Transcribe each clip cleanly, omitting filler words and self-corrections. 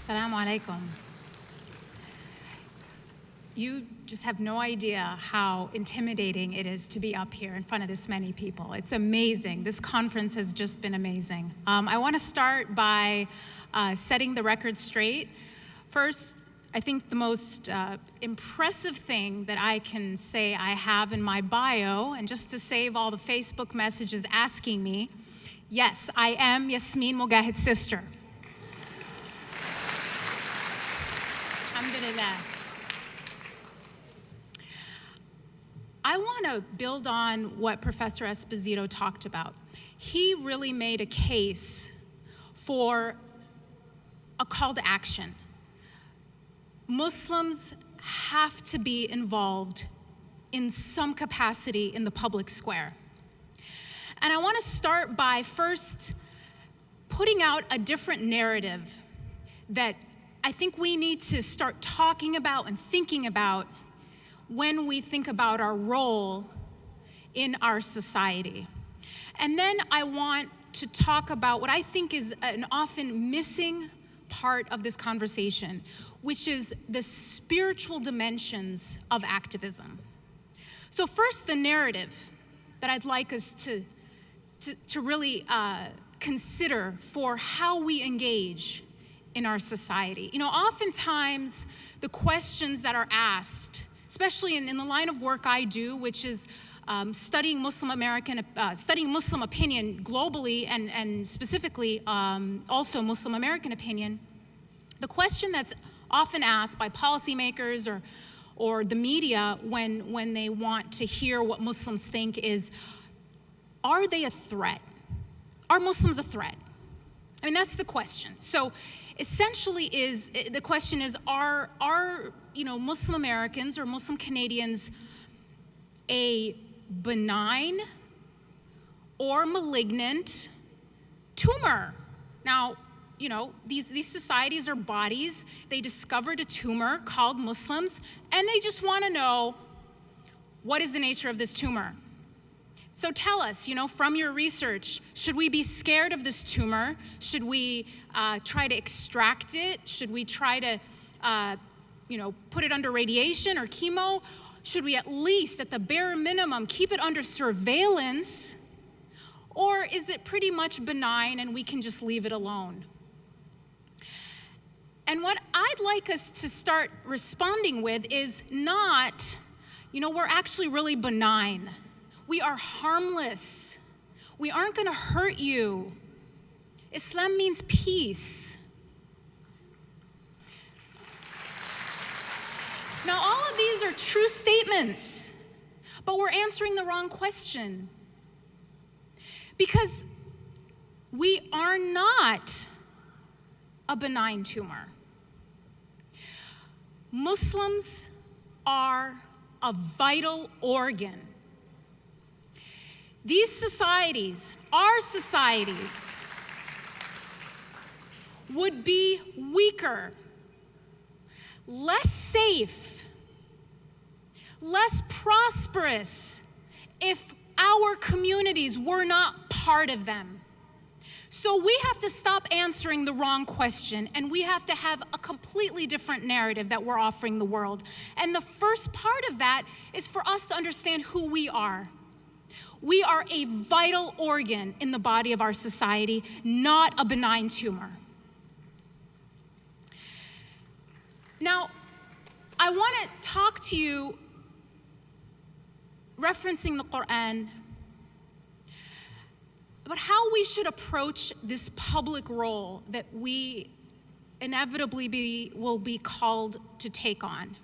Assalamu alaikum. You just have no idea how intimidating it is to be up here in front of this many people. It's amazing. This conference has just been amazing. I want to start by setting the record straight. First, I think the most impressive thing that I can say I have in my bio, and just to save all the Facebook messages asking me, yes, I am Yasmin Mogahed's sister. Alhamdulillah. I want to build on what Professor Esposito talked about. He really made a case for a call to action. Muslims have to be involved in some capacity in the public square. And I want to start by first putting out a different narrative that I think we need to start talking about and thinking about when we think about our role in our society. And then I want to talk about what I think is an often missing part of this conversation, which is the spiritual dimensions of activism. So first, the narrative that I'd like us to really consider for how we engage in our society. You know, oftentimes the questions that are asked, especially in the line of work I do, which is studying Muslim opinion globally and specifically also Muslim American opinion, the question that's often asked by policymakers or the media when they want to hear what Muslims think is, are they a threat? Are Muslims a threat? I mean, that's the question. So essentially the question is, are Muslim Americans or Muslim Canadians a benign or malignant tumor? Now, these societies are bodies. They discovered a tumor called Muslims, and they just want to know, what is the nature of this tumor? So tell us, from your research, should we be scared of this tumor? Should we try to extract it? Should we try to, put it under radiation or chemo? Should we at least, at the bare minimum, keep it under surveillance? Or is it pretty much benign and we can just leave it alone? And what I'd like us to start responding with is not, we're actually really benign. We are harmless. We aren't going to hurt you. Islam means peace. Now, all of these are true statements, but we're answering the wrong question. Because we are not a benign tumor. Muslims are a vital organ. These societies, our societies, would be weaker, less safe, less prosperous if our communities were not part of them. So we have to stop answering the wrong question, and we have to have a completely different narrative that we're offering the world. And the first part of that is for us to understand who we are. We are a vital organ in the body of our society, not a benign tumor. Now, I want to talk to you, referencing the Quran, about how we should approach this public role that we inevitably will be called to take on.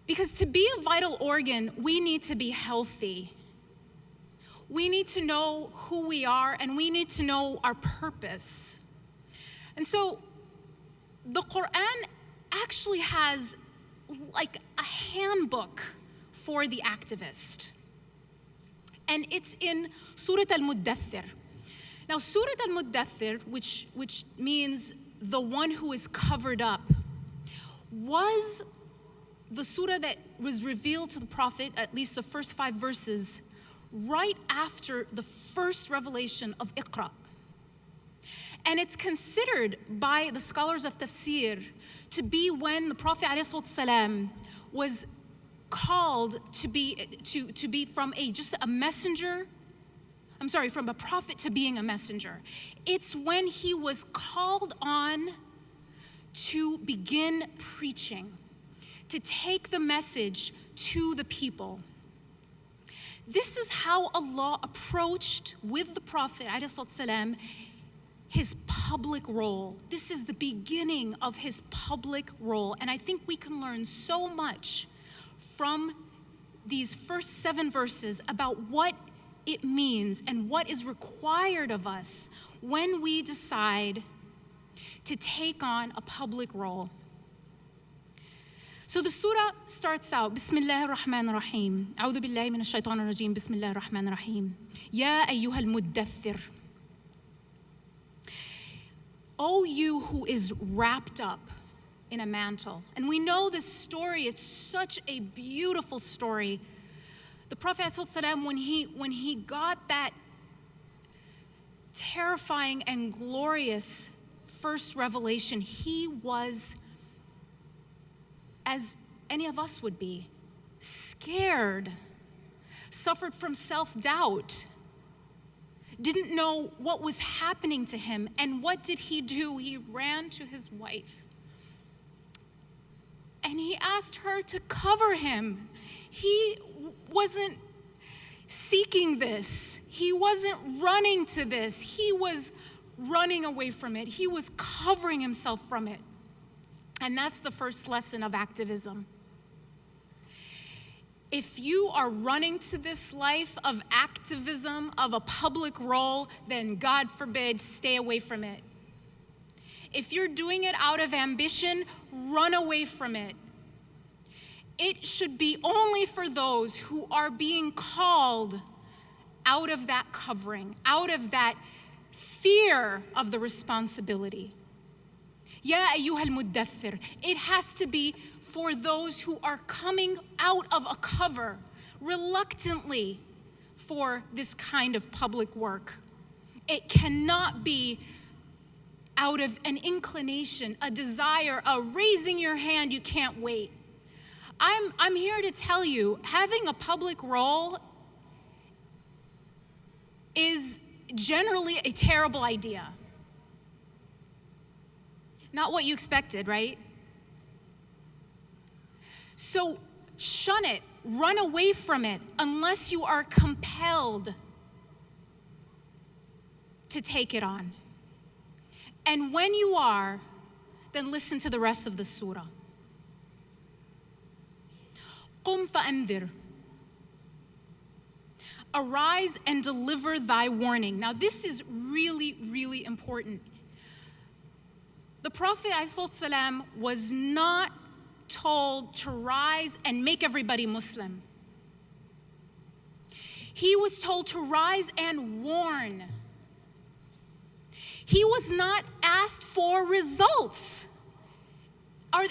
Because to be a vital organ, we need to be healthy. We need to know who we are, and we need to know our purpose. And so the Quran actually has like a handbook for the activist. And it's in Surah Al-Muddathir. Now, Surah Al-Muddathir, which means the one who is covered up, was the surah that was revealed to the Prophet, at least the first 5 verses, right after the first revelation of Iqra. And it's considered by the scholars of tafsir to be when the Prophet ﷺ was called to be from just a messenger. I'm sorry, from a prophet to being a messenger. It's when he was called on to begin preaching, to take the message to the people. This is how Allah approached with the Prophet ﷺ his public role. This is the beginning of his public role. And I think we can learn so much from these first 7 verses about what it means and what is required of us when we decide to take on a public role. So the surah starts out, Bismillah ar-Rahman ar-Rahim. A'udhu billahi min ash-shaytan ar-rajim. Bismillah ar-Rahman ar-Rahim. Ya ayyuha al-muddathir. O you who is wrapped up in a mantle. And we know this story, it's such a beautiful story. The Prophet ﷺ, when he got that terrifying and glorious first revelation, he was, as any of us would be, scared, suffered from self-doubt, didn't know what was happening to him. And what did he do? He ran to his wife and he asked her to cover him. He wasn't seeking this. He wasn't running to this. He was running away from it. He was covering himself from it. And that's the first lesson of activism. If you are running to this life of activism, of a public role, then God forbid, stay away from it. If you're doing it out of ambition, run away from it. It should be only for those who are being called out of that covering, out of that fear of the responsibility. Ya ayyuha al-muddathir. It has to be for those who are coming out of a cover reluctantly for this kind of public work. It cannot be out of an inclination, a desire, a raising your hand, you can't wait. I'm here to tell you, having a public role is generally a terrible idea. Not what you expected, right? So shun it, run away from it, unless you are compelled to take it on. And when you are, then listen to the rest of the surah. قُمْ فَأَنذِرْ. Arise and deliver thy warning. Now this is really, really important. The Prophet ﷺ was not told to rise and make everybody Muslim. He was told to rise and warn. He was not asked for results.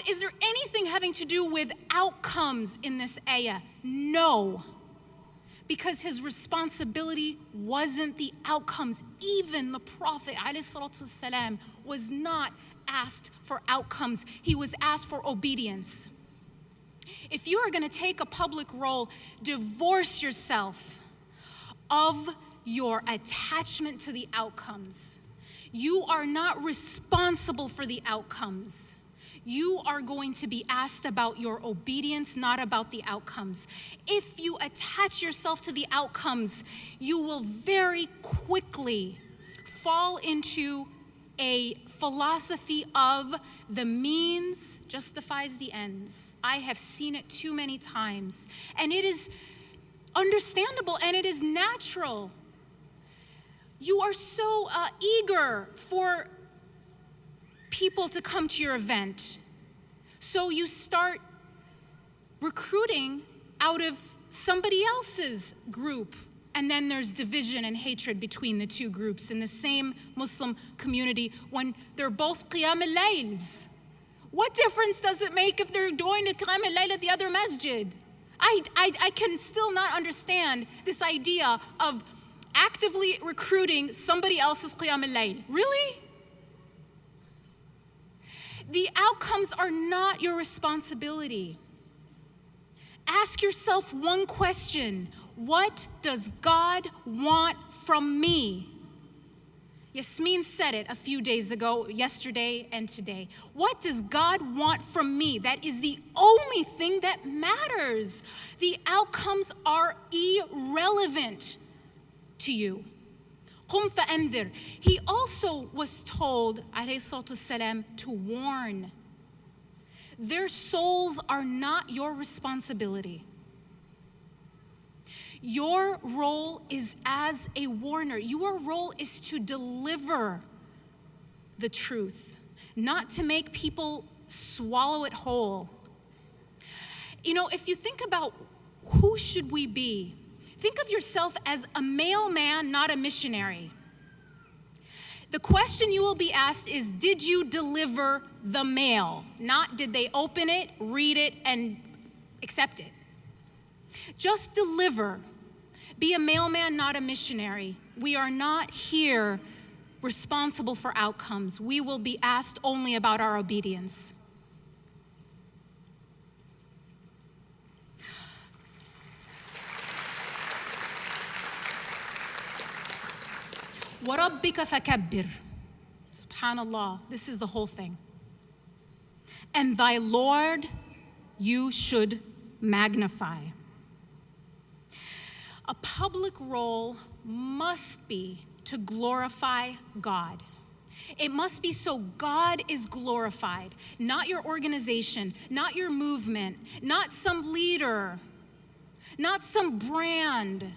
Is there anything having to do with outcomes in this ayah? No. Because his responsibility wasn't the outcomes. Even the Prophet ﷺ was not asked for outcomes. He was asked for obedience. If you are going to take a public role, divorce yourself of your attachment to the outcomes. You are not responsible for the outcomes. You are going to be asked about your obedience, not about the outcomes. If you attach yourself to the outcomes, you will very quickly fall into a philosophy of the means justifies the ends. I have seen it too many times, and it is understandable and it is natural. You are so eager for people to come to your event. So you start recruiting out of somebody else's group. And then there's division and hatred between the two groups in the same Muslim community when they're both Qiyam al-Layls. What difference does it make if they're going to Qiyam al-Layl at the other masjid? I can still not understand this idea of actively recruiting somebody else's Qiyam al-Layl. Really? The outcomes are not your responsibility. Ask yourself one question: what does God want from me? Yasmin said it a few days ago, yesterday and today. What does God want from me? That is the only thing that matters. The outcomes are irrelevant to you. قُمْ فَأَنذِرْ. He also was told, RISTalks, to warn. Their souls are not your responsibility. Your role is as a warner. Your role is to deliver the truth, not to make people swallow it whole. You know, if you think about who should we be, think of yourself as a mailman, not a missionary. The question you will be asked is, did you deliver the mail? Not did they open it, read it, and accept it. Just deliver. Be a mailman, not a missionary. We are not here responsible for outcomes. We will be asked only about our obedience. وَرَبِّكَ فَكَبِّرْ. Subhanallah, this is the whole thing. And thy Lord you should magnify. A public role must be to glorify God. It must be so God is glorified, not your organization, not your movement, not some leader, not some brand.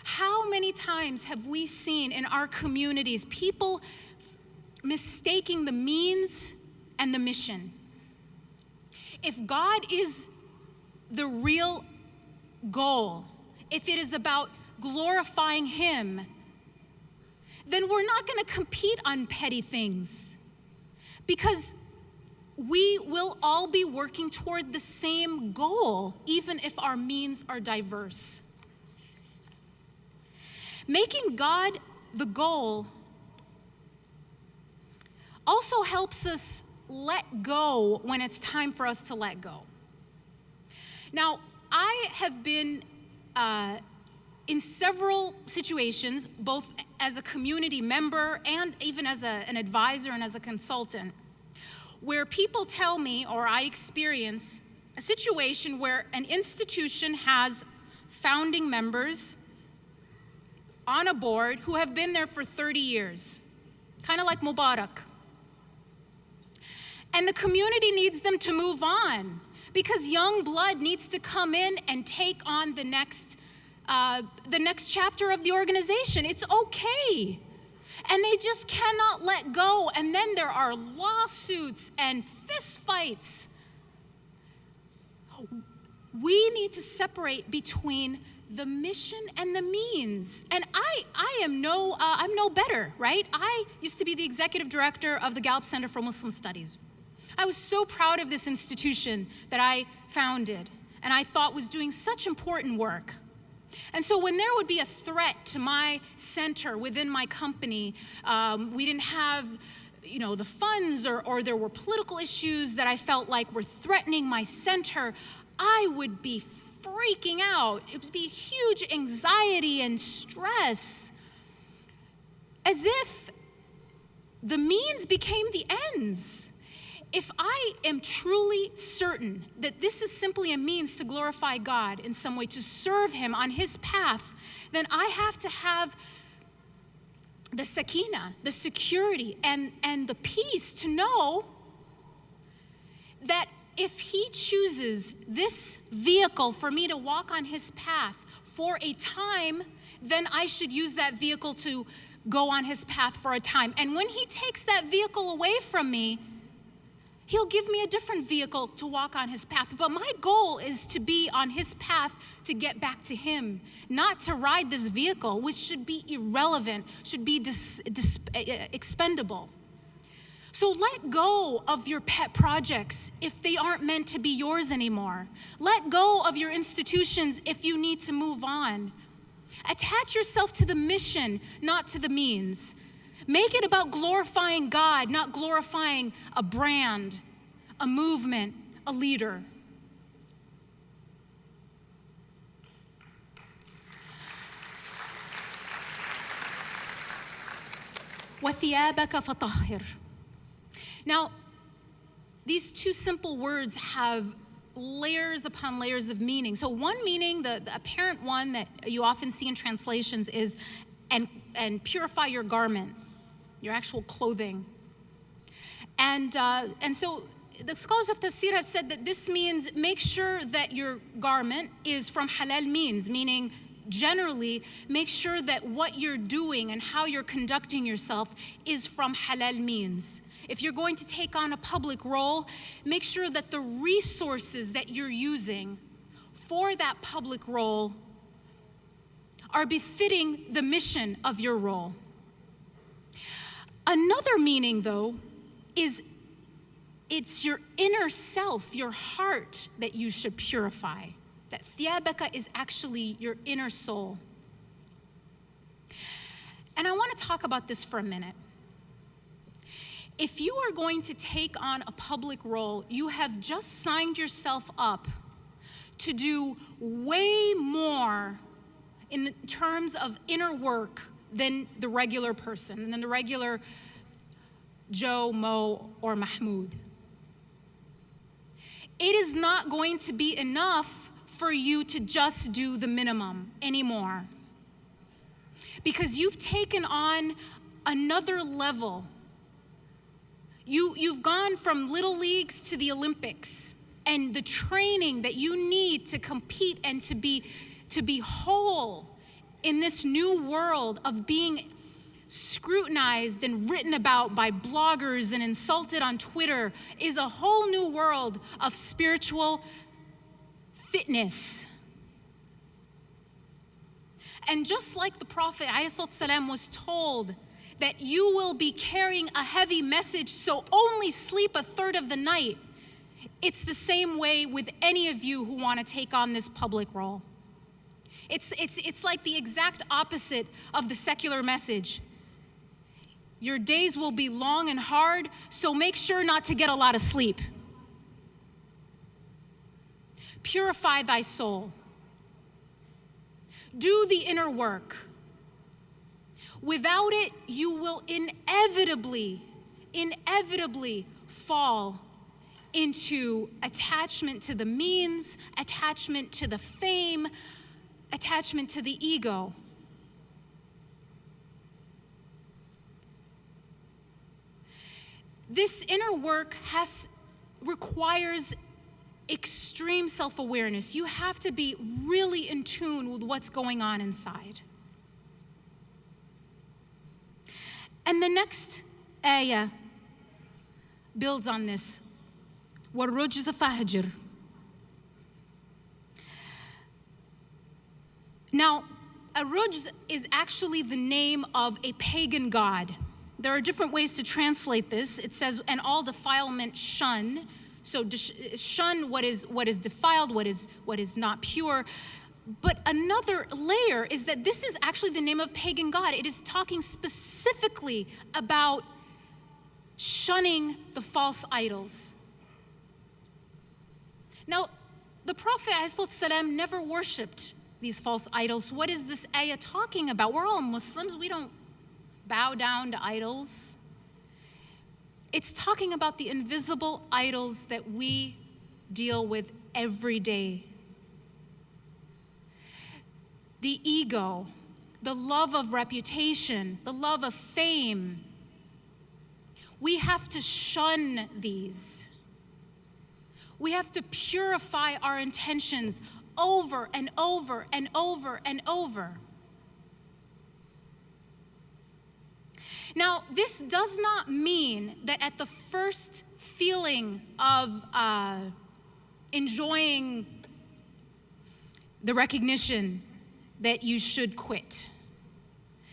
How many times have we seen in our communities people mistaking the means and the mission? If God is the real goal, if it is about glorifying Him, then we're not going to compete on petty things, because we will all be working toward the same goal, even if our means are diverse. Making God the goal also helps us let go when it's time for us to let go. Now, I have been in several situations, both as a community member and even as an advisor and as a consultant, where people tell me, or I experience, a situation where an institution has founding members on a board who have been there for 30 years, kind of like Mubarak. And the community needs them to move on, because young blood needs to come in and take on the next chapter of the organization. It's okay. And they just cannot let go. And then there are lawsuits and fistfights. We need to separate between the mission and the means. And I'm no better, right? I used to be the executive director of the Gallup Center for Muslim Studies. I was so proud of this institution that I founded and I thought was doing such important work. And so when there would be a threat to my center within my company, we didn't have, the funds, or there were political issues that I felt like were threatening my center, I would be freaking out. It would be huge anxiety and stress, as if the means became the ends. If I am truly certain that this is simply a means to glorify God in some way, to serve Him on His path, then I have to have the sakina, the security, and the peace to know that if He chooses this vehicle for me to walk on His path for a time, then I should use that vehicle to go on His path for a time. And when He takes that vehicle away from me, He'll give me a different vehicle to walk on His path. But my goal is to be on His path to get back to Him, not to ride this vehicle, which should be irrelevant, should be expendable. So let go of your pet projects if they aren't meant to be yours anymore. Let go of your institutions if you need to move on. Attach yourself to the mission, not to the means. Make it about glorifying God, not glorifying a brand, a movement, a leader. وَثِيَابَكَ فَطَهِّرْ. Now, these two simple words have layers upon layers of meaning. So one meaning, the apparent one that you often see in translations is, and purify your garment, your actual clothing. And so the scholars of tafsir have said that this means make sure that your garment is from halal means, meaning generally make sure that what you're doing and how you're conducting yourself is from halal means. If you're going to take on a public role, make sure that the resources that you're using for that public role are befitting the mission of your role. Another meaning, though, is it's your inner self, your heart, that you should purify. That thiyabaka is actually your inner soul. And I want to talk about this for a minute. If you are going to take on a public role, you have just signed yourself up to do way more in terms of inner work than the regular person, than the regular Joe, Mo, or Mahmoud. It is not going to be enough for you to just do the minimum anymore, because you've taken on another level. You've gone from little leagues to the Olympics, and the training that you need to compete and to be whole in this new world of being scrutinized and written about by bloggers and insulted on Twitter is a whole new world of spiritual fitness. And just like the Prophet ﷺ was told that you will be carrying a heavy message, so only sleep a third of the night, it's the same way with any of you who want to take on this public role. It's like the exact opposite of the secular message. Your days will be long and hard, so make sure not to get a lot of sleep. Purify thy soul. Do the inner work. Without it, you will inevitably fall into attachment to the means, attachment to the fame, attachment to the ego. This inner work requires extreme self-awareness. You have to be really in tune with what's going on inside. And the next ayah builds on this. وَالرُّجْزَ فَهْجِرْ. Now, Ar-Rujz is actually the name of a pagan god. There are different ways to translate this. It says, and all defilement shun. So shun what is defiled, what is not pure. But another layer is that this is actually the name of pagan god. It is talking specifically about shunning the false idols. Now, the Prophet ﷺ never worshipped these false idols. What is this ayah talking about? We're all Muslims. We don't bow down to idols. It's talking about the invisible idols that we deal with every day. The ego, the love of reputation, the love of fame. We have to shun these. We have to purify our intentions over and over and over and over. Now, this does not mean that at the first feeling of enjoying the recognition that you should quit.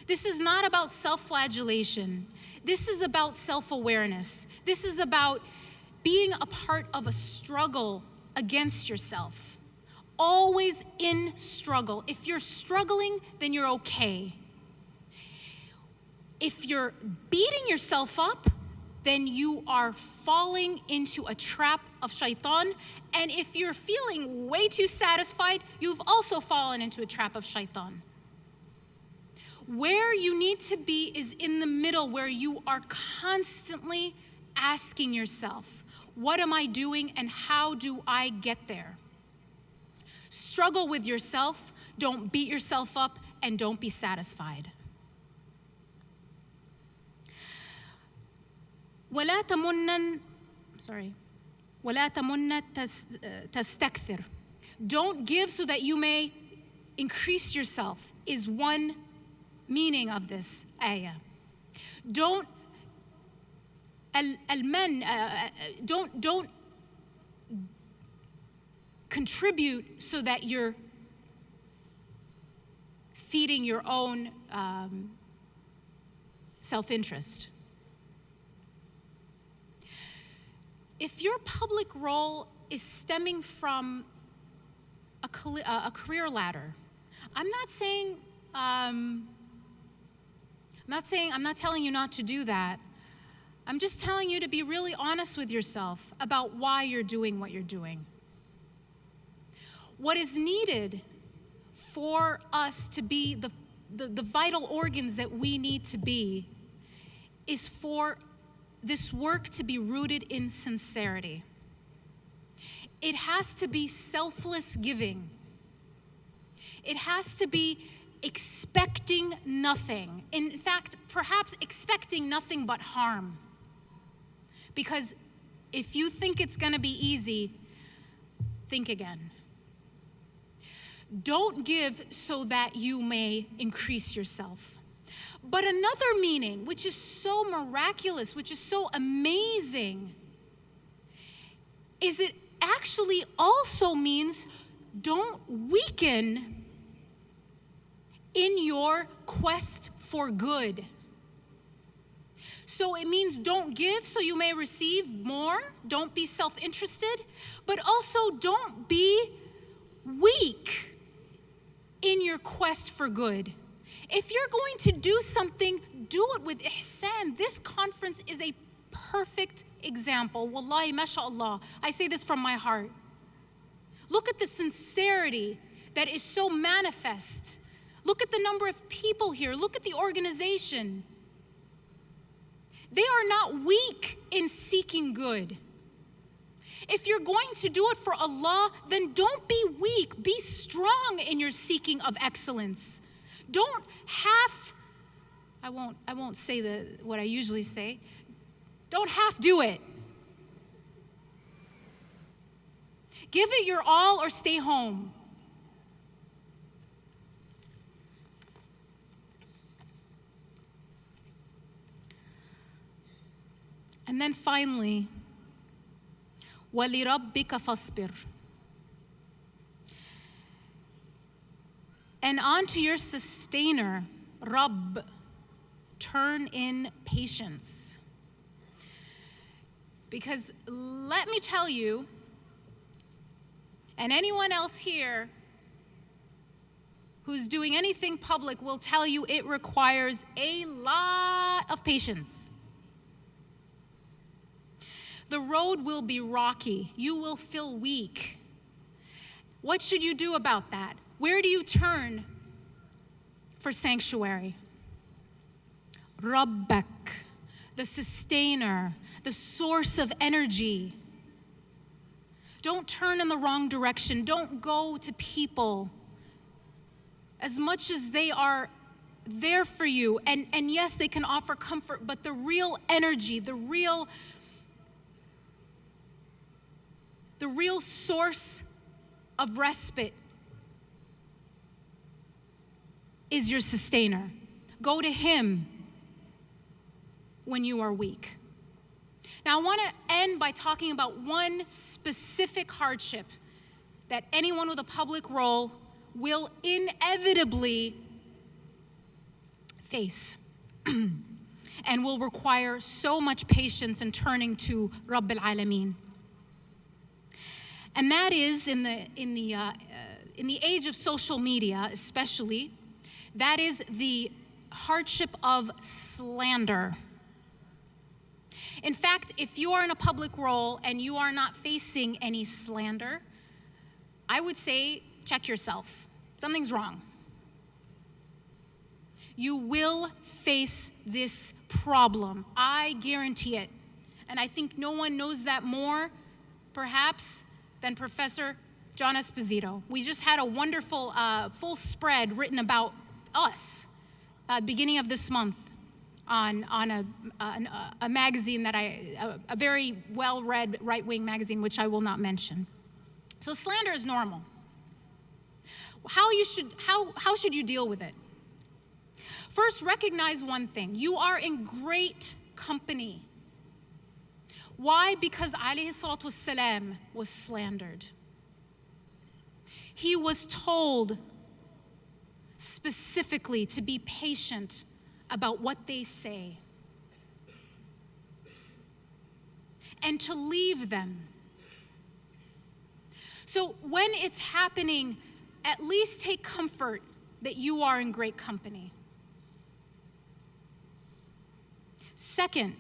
This is not about self-flagellation. This is about self-awareness. This is about being a part of a struggle against yourself. Always in struggle. If you're struggling, then you're okay. If you're beating yourself up, then you are falling into a trap of shaitan. And if you're feeling way too satisfied, you've also fallen into a trap of shaitan. Where you need to be is in the middle, where you are constantly asking yourself, what am I doing and how do I get there? Struggle with yourself, don't beat yourself up, and don't be satisfied. ولا تمنن تستكثر. Don't give so that you may increase yourself is one meaning of this ayah. Don't contribute so that you're feeding your own self-interest. If your public role is stemming from a career ladder, I'm not telling you not to do that. I'm just telling you to be really honest with yourself about why you're doing what you're doing. What is needed for us to be the vital organs that we need to be is for this work to be rooted in sincerity. It has to be selfless giving. It has to be expecting nothing. In fact, perhaps expecting nothing but harm. Because if you think it's going to be easy, think again. Don't give so that you may increase yourself. But another meaning, which is so miraculous, which is so amazing, is it actually also means don't weaken in your quest for good. So it means don't give so you may receive more. Don't be self-interested, but also don't be weak in your quest for good. If you're going to do something, do it with ihsan. This conference is a perfect example. Wallahi, mashallah. I say this from my heart. Look at the sincerity that is so manifest. Look at the number of people here. Look at the organization. They are not weak in seeking good. If you're going to do it for Allah, then don't be weak. Be strong in your seeking of excellence. Don't I won't say what I usually say. Don't half do it. Give it your all or stay home. And then finally, وَلِرَبِّكَ فَاصْبِرْ. And onto your sustainer, Rabb, turn in patience. Because let me tell you, and anyone else here who's doing anything public will tell you it requires a lot of patience. The road will be rocky. You will feel weak. What should you do about that? Where do you turn for sanctuary? Rabbak, the sustainer, the source of energy. Don't turn in the wrong direction. Don't go to people. As much as they are there for you, and yes, they can offer comfort, but the real energy, the real source of respite is your sustainer. Go to him when you are weak. Now, I want to end by talking about one specific hardship that anyone with a public role will inevitably face and will require so much patience in turning to Rabb al-Alameen. And that is in the age of social media, especially, that is the hardship of slander. In fact, if you are in a public role and you are not facing any slander, I would say check yourself. Something's wrong. You will face this problem. I guarantee it. And I think no one knows that more, perhaps, than Professor John Esposito. We just had a wonderful full spread written about us beginning of this month on a magazine that a very well-read right-wing magazine, which I will not mention. So slander is normal. How should you deal with it? First, recognize one thing. You are in great company. Why? Because alayhi salatu wassalam was slandered. He was told specifically to be patient about what they say and to leave them. So when it's happening, at least take comfort that you are in great company. Second,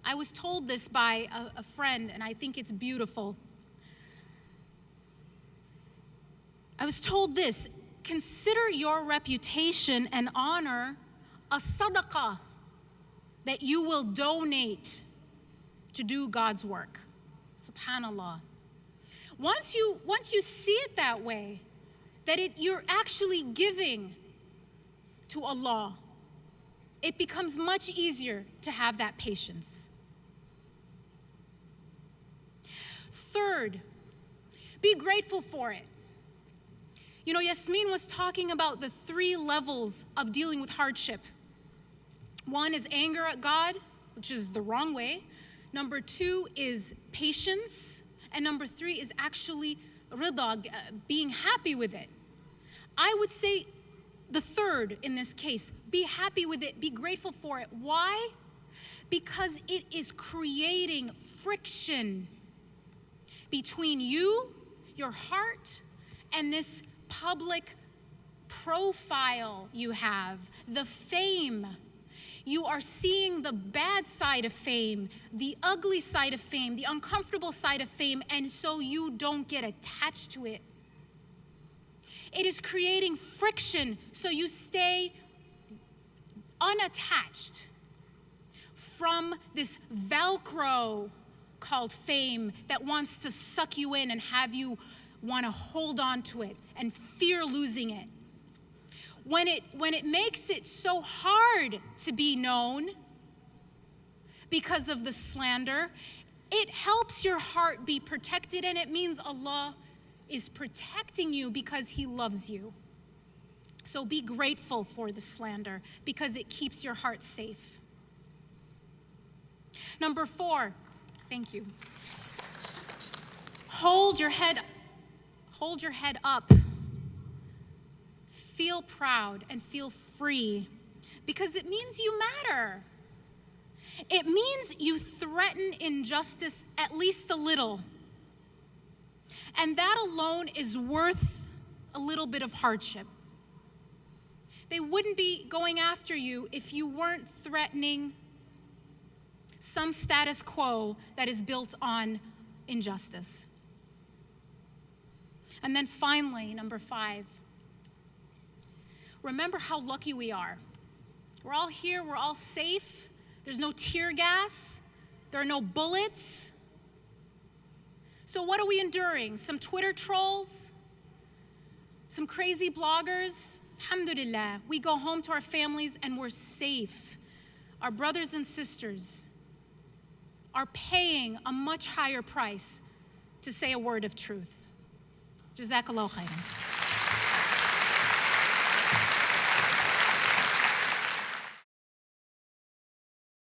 I was told this by a friend, and I think it's beautiful. I was told this: consider your reputation and honor a sadaqah that you will donate to do God's work. Subhanallah. Once you see it that way, that you're actually giving to Allah, it becomes much easier to have that patience. Third, be grateful for it. You know, Yasmin was talking about the 3 levels of dealing with hardship. One is anger at God, which is the wrong way. Number 2 is patience. And number 3 is actually rida, being happy with it. I would say the third in this case, be happy with it, be grateful for it. Why? Because it is creating friction between you, your heart, and this public profile you have, the fame. You are seeing the bad side of fame, the ugly side of fame, the uncomfortable side of fame, and so you don't get attached to it. It is creating friction, so you stay unattached from this Velcro called fame that wants to suck you in and have you want to hold on to it and fear losing it. When it makes it so hard to be known because of the slander, it helps your heart be protected, and it means Allah is protecting you because He loves you. So be grateful for the slander because it keeps your heart safe. Number 4, thank you. Hold your head up. Feel proud and feel free because it means you matter. It means you threaten injustice at least a little. And that alone is worth a little bit of hardship. They wouldn't be going after you if you weren't threatening some status quo that is built on injustice. And then finally, number 5, remember how lucky we are. We're all here, we're all safe. There's no tear gas, there are no bullets. So what are we enduring? Some Twitter trolls? Some crazy bloggers? Alhamdulillah, we go home to our families and we're safe. Our brothers and sisters are paying a much higher price to say a word of truth. Jazakallah khairan.